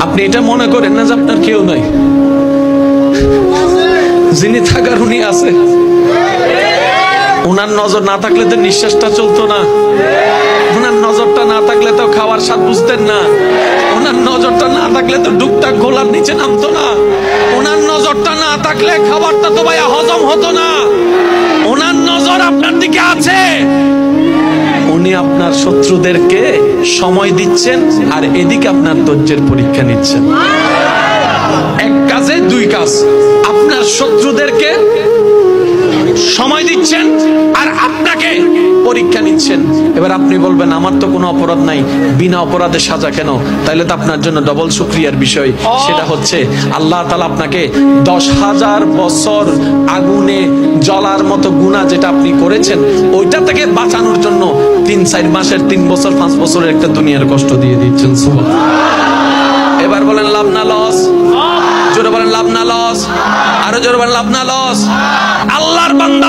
আপনি এটা মনে করেন না যে আপনার কেউ নাই, যিনি থাকার উনি আছে। ওনার নজর না থাকলে তো নিঃশ্বাসটা চলতো না, ওনার নজরটা না থাকলে তো খাওয়ার স্বাদ বুঝতেন না, ওনার নজরটা না থাকলে তো ডুকটাক গোলার নিচে নামতো না, ওনার নজরটা না থাকলে খাবারটা তো ভাইয়া হজম হতো না। ওনার নজর আপনার দিকে আছে, উনি আপনার শত্রুদেরকে সময় দিচ্ছেন আর এদিকে আপনার ধৈর্যের পরীক্ষা নিচ্ছেন। এক কাজে দুই কাজ, আপনার শত্রুদেরকে সময় দিচ্ছেন আর আপনাকে পরীক্ষা নিচ্ছেন। এবার আপনি বলবেন আমার তো কোনো অপরাধ নাই, বিনা অপরাধে সাজা কেন? তাইলে তো আপনার জন্য ডবল শুকরিয়ার বিষয়। সেটা হচ্ছে আল্লাহ তাআলা আপনাকে 10,000 বছর আগুনে জ্বলার মতো গুনাহ যেটা আপনি করেছেন ওইটা থেকে বাঁচানোর জন্য 3-4 মাসের 3 বছর 5 বছরের একটা দুনিয়ার কষ্ট দিয়ে দিচ্ছেন। সুবহানাল্লাহ। এবার বলেন লাভ না লস? জোরে বলেন লাভ না লস? আরো জোরে বলেন লাভ না লস? আল্লাহর বান্দা